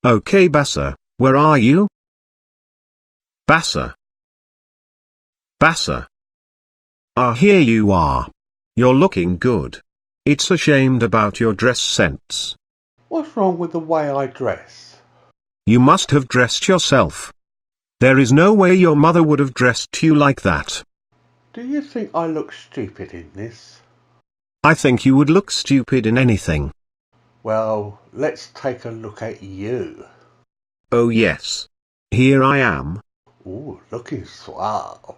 Okay, Bazza, where are you? Bazza. Bazza. Ah, here you are. You're looking good. It's ashamed about your dress sense. What's wrong with the way I dress? You must have dressed yourself. There is no way your mother would have dressed you like that. Do you think I look stupid in this? I think you would look stupid in anything. Well, let's take a look at you. Oh yes. Here I am. Ooh, looking suave.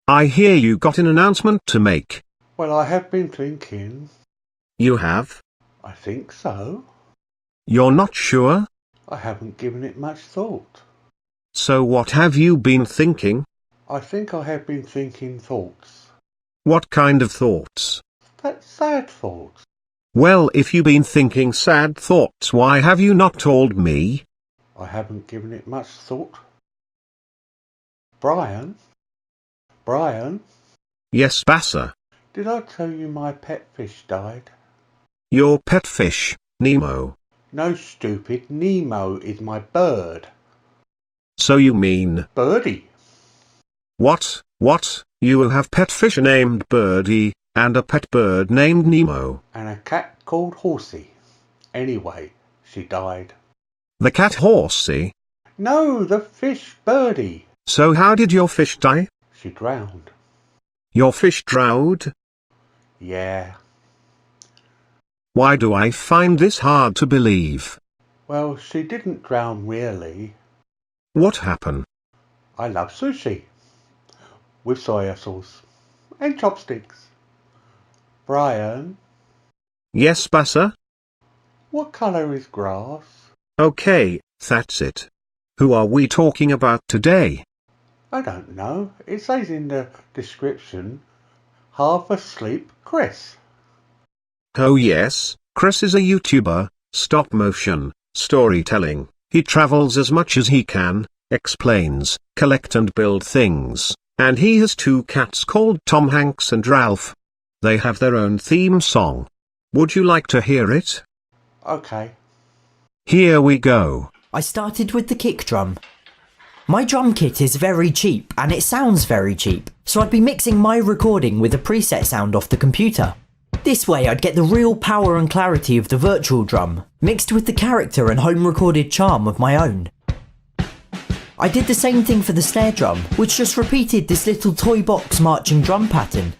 I hear you got an announcement to make. Well, I have been thinking. You have? I think so. You're not sure? I haven't given it much thought. So what have you been thinking? I think I have been thinking thoughts. What kind of thoughts? That's sad thoughts. Well, if you've been thinking sad thoughts, why have you not told me? I haven't given it much thought. Brian? Brian? Yes, Bazza. Did I tell you my pet fish died? Your pet fish, Nemo. No, stupid. Nemo is my bird. So you mean... Birdie. What? You will have pet fish named Birdie, and a pet bird named Nemo. And a cat called Horsey. Anyway, she died. The cat Horsey? No, the fish Birdie. So how did your fish die? She drowned. Your fish drowned? Yeah. Why do I find this hard to believe? Well, she didn't drown really. What happened? I love sushi. With soya sauce. And chopsticks. Brian? Yes, Bazza? What colour is grass? Okay, that's it. Who are we talking about today? I don't know. It says in the description, half asleep Chris. Oh yes, Chris is a YouTuber, stop motion, storytelling. He travels as much as he can, explains, collect and build things, and he has two cats called Tom Hanks and Ralph. They have their own theme song. Would you like to hear it? Okay. Here we go. I started with the kick drum. My drum kit is very cheap and it sounds very cheap, so I'd be mixing my recording with a preset sound off the computer. This way I'd get the real power and clarity of the virtual drum, mixed with the character and home recorded charm of my own. I did the same thing for the snare drum, which just repeated this little toy box marching drum pattern.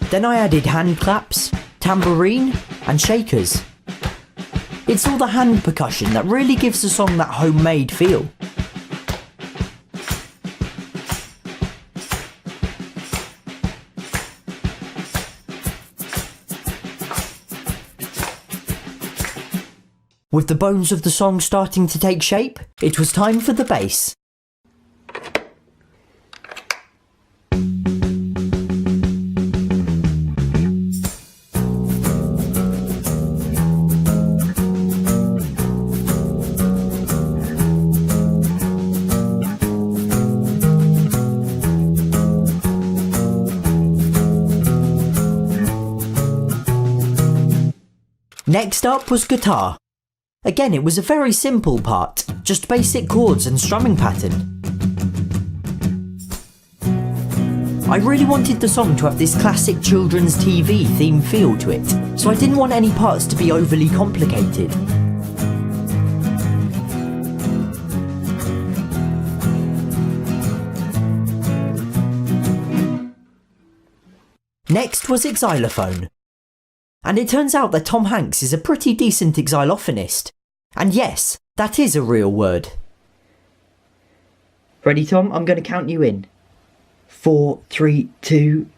Then I added hand claps, tambourine, and shakers. It's all the hand percussion that really gives the song that homemade feel. With the bones of the song starting to take shape, it was time for the bass. Next up was guitar. Again, it was a very simple part, just basic chords and strumming pattern. I really wanted the song to have this classic children's TV theme feel to it, so I didn't want any parts to be overly complicated. Next was xylophone. And it turns out that Tom Hanks is a pretty decent xylophonist. And yes, that is a real word. Ready, Tom? I'm going to count you in. 4, 3, 2...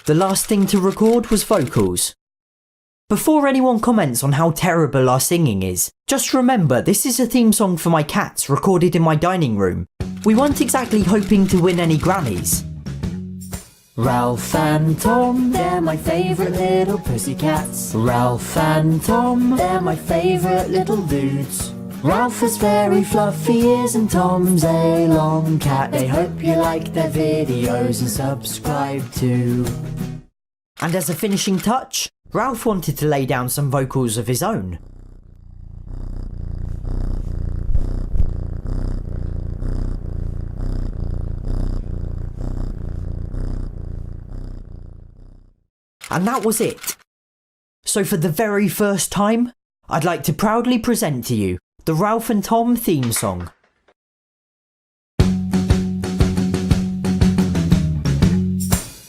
The last thing to record was vocals. Before anyone comments on how terrible our singing is, just remember this is a theme song for my cats recorded in my dining room. We weren't exactly hoping to win any Grammys. Ralph and Tom, they're my favourite little pussycats. Ralph and Tom, they're my favourite little dudes. Ralph has very fluffy ears and Tom's a long cat. They hope you like their videos and subscribe too. And as a finishing touch, Ralph wanted to lay down some vocals of his own. And that was it. So for the very first time, I'd like to proudly present to you the Ralph and Tom theme song.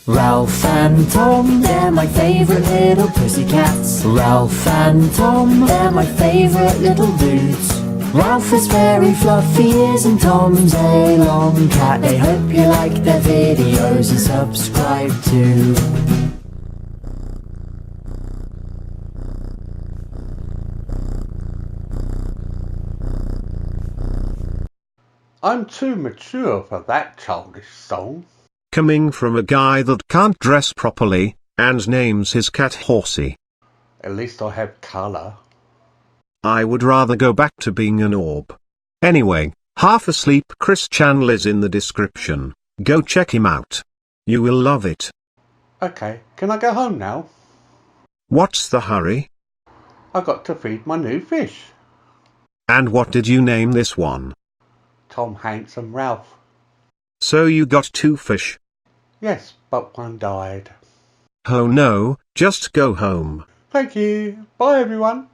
Ralph and Tom, they're my favourite little pussycats. Ralph and Tom, they're my favourite little dudes. Ralph has very fluffy ears and Tom's a long cat. They hope you like their videos and subscribe too. I'm too mature for that childish song. Coming from a guy that can't dress properly, and names his cat Horsey. At least I have colour. I would rather go back to being an orb. Anyway, Half Asleep Chris channel is in the description. Go check him out. You will love it. Okay, can I go home now? What's the hurry? I got to feed my new fish. And what did you name this one? Tom, Hanks and Ralph. So you got 2 fish? Yes, but one died. Oh no, just go home. Thank you. Bye everyone.